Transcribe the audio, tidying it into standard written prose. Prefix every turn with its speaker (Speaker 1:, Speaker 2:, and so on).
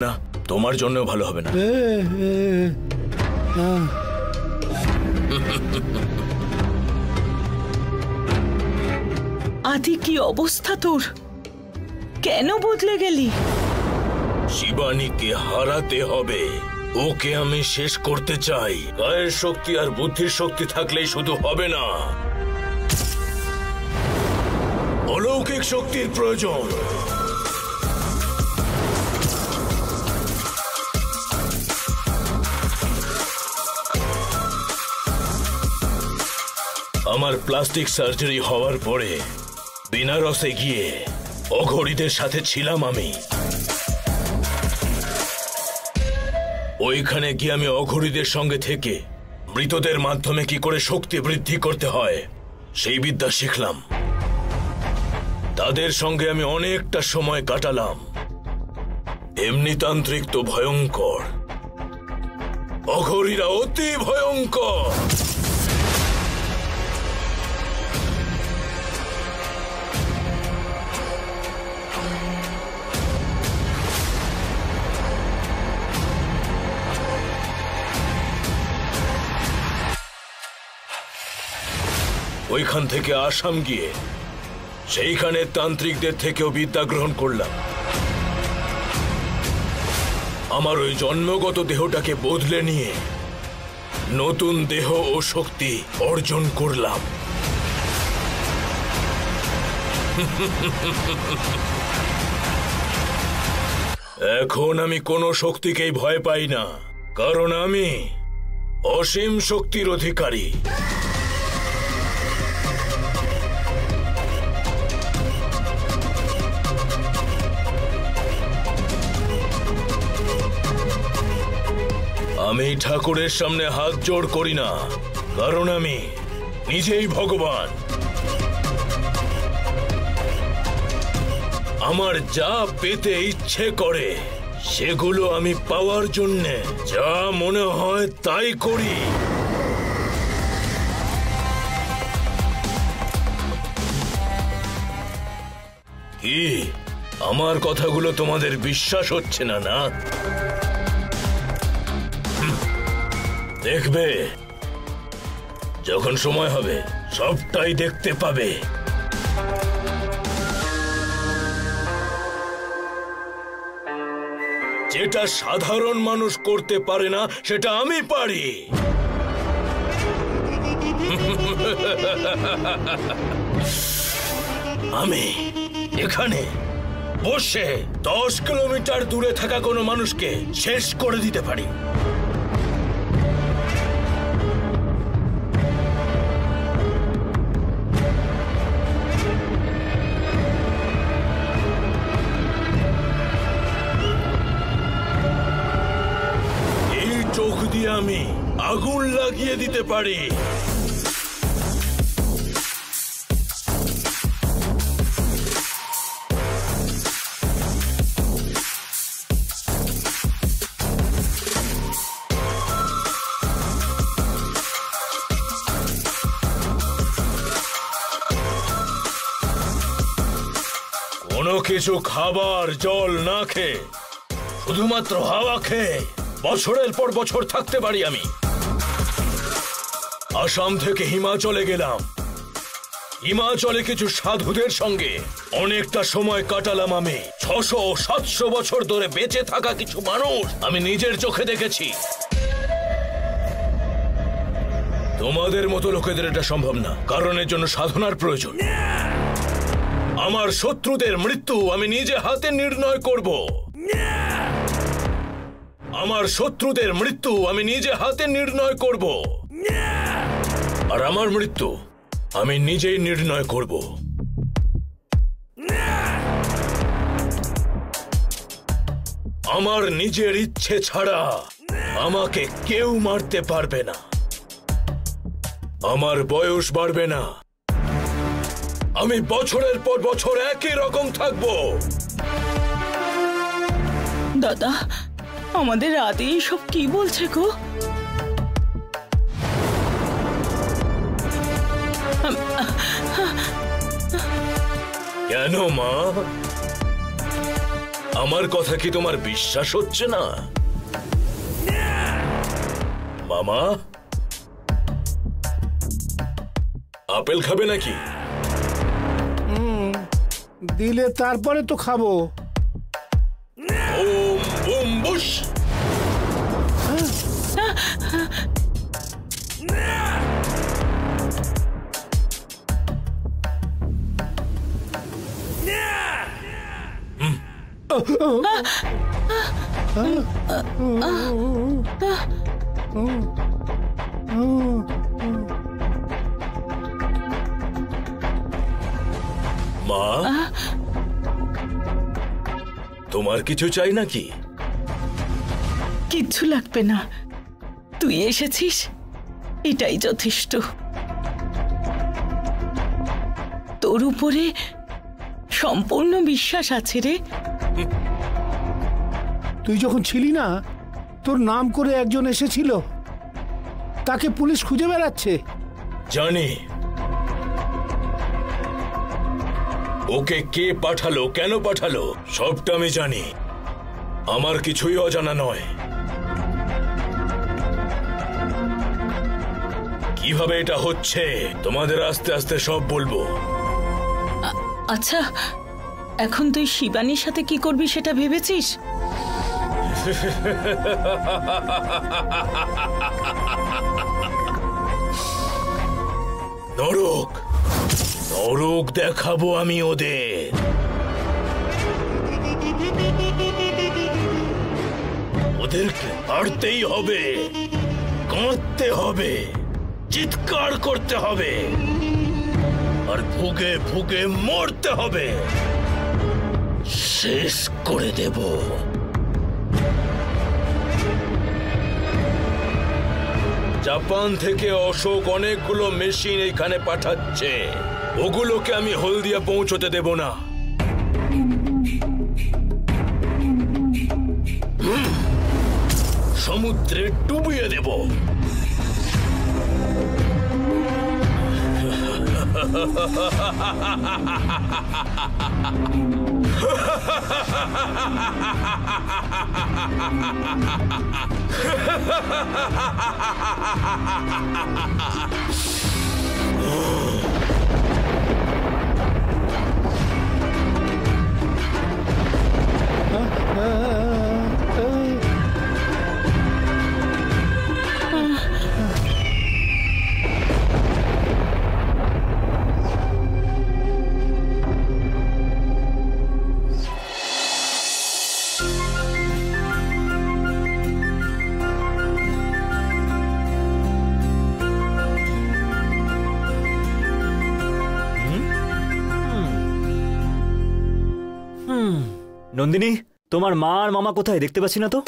Speaker 1: না, তোমার জন্য ভালো হবে না।
Speaker 2: আদি, কি অবস্থা তোর? কেন বদলে গেলি?
Speaker 1: শিবানীকে হারাতে হবে, ওকে আমি শেষ করতে চাই। গায়ের শক্তি আর বুদ্ধির শক্তি থাকলেই শুধু হবে না, অলৌকিক শক্তির প্রয়োজন। আমার প্লাস্টিক সার্জারি হওয়ার পরে বেনারসে গিয়ে অঘরীদের সাথে ছিলাম আমি। ওইখানে গিয়ে আমি অঘরীদের সঙ্গে থেকে মৃতদের মাধ্যমে কি করে শক্তি বৃদ্ধি করতে হয় সেই বিদ্যা শিখলাম। তাদের সঙ্গে আমি অনেকটা সময় কাটালাম। এমনি তান্ত্রিক তো ভয়ঙ্কর, অঘরীরা অতি ভয়ঙ্কর। ওইখান থেকে আসাম গিয়ে সেইখানে তান্ত্রিকদের থেকেও বিদ্যা গ্রহণ করলাম। আমার ওই জন্মগত দেহটাকে বদলে নিয়ে নতুন দেহ ও শক্তি অর্জন করলাম। এখন আমি কোনো শক্তিকেই ভয় পাই না, কারণ আমি অসীম শক্তির অধিকারী। আমি ঠাকুরের সামনে হাত জোড় করি না, কারণ আমি নিজেই ভগবান। আমার যা পেতে ইচ্ছে করে সেগুলো আমি পাওয়ার জন্যে যা মনে হয় তাই করি। কি আমার কথাগুলো তোমাদের বিশ্বাস হচ্ছে না? না, দেখবে যখন সময় হবে সবটাই দেখতে পাবে। যেটা সাধারণ মানুষ করতে পারে না সেটা আমি পারি। আমি এখানে বসে 10 কিলোমিটার দূরে থাকা কোনো মানুষকে শেষ করে দিতে পারি। চোখ দিয়ে আমি আগুন লাগিয়ে দিতে পারি। কোনো কিছু খাবার জল না খেয়ে, শুধুমাত্র হাওয়া খেয়ে বছরের পর বছর থাকতে পারি আমি। আসাম থেকে হিমাচলে গেলাম, হিমাচলে কিছু সাধুদের সঙ্গে অনেকটা সময় কাটালাম আমি। 600-700 বছর ধরে বেঁচে থাকা কিছু মানুষ আমি নিজের চোখে দেখেছি। তোমাদের মতো লোকেদের এটা সম্ভব না, কারণ এর জন্য সাধনার প্রয়োজন। আমার শত্রুদের মৃত্যু আমি নিজে হাতে নির্ণয় করব। আমার শত্রুদের মৃত্যু আমি নিজে হাতে নির্ণয় করব, আর আমার মৃত্যু আমি নিজেই নির্ণয় করব। আমার নিজের ইচ্ছে ছাড়া আমাকে কেউ মারতে পারবে না। আমার বয়স বাড়বে না, আমি বছরের পর বছর একই রকম থাকবো।
Speaker 2: দাদা, আমাদের আদি সব কি বলছে গো?
Speaker 1: কেন মা? আমার কথা কি তোমার বিশ্বাস হচ্ছে না? মামা, আপেল খাবে নাকি?
Speaker 3: দিলে তারপরে তো খাবো।
Speaker 1: ওম বুম বুশ। মা, তোমার কিছু চাই নাকি?
Speaker 2: কিচ্ছু লাগবে না, তুই এসেছিস এটাই যথেষ্ট। তোর উপরে সম্পূর্ণ বিশ্বাস আছে রে।
Speaker 3: তুই যখন ছিলি না, তোর নাম করে একজন এসেছিল, তাকে পুলিশ খুঁজে বেড়াচ্ছে।
Speaker 1: জানি। ওকে কে পাঠালো, কেন পাঠালো, সবটা আমি জানি। আমার কিছুই অজানা নয়। কিভাবে এটা হচ্ছে তোমাদের আস্তে আস্তে সব বলবো।
Speaker 2: আচ্ছা, এখন তুই শিবানীর সাথে কি করবি সেটা ভেবেছিস?
Speaker 1: নরক, নরক দেখাবো আমি ওদের। ওদেরকে হারতেই হবে, কাঁদতে হবে, চিৎকার করতে হবে, আর ভুগে ভুগে মরতে হবে। শেষ করে দেব। জাপান থেকে অশোক অনেকগুলো মেশিন এখানে পাঠাচ্ছে। ওগুলোকে আমি হলদিয়া পৌঁছতে দেব না। সমুদ্রে ডুবিয়ে দেব।
Speaker 4: নন্দিনী, তোমার মা আর মামা কোথায় দেখতে পাচ্ছি না তো?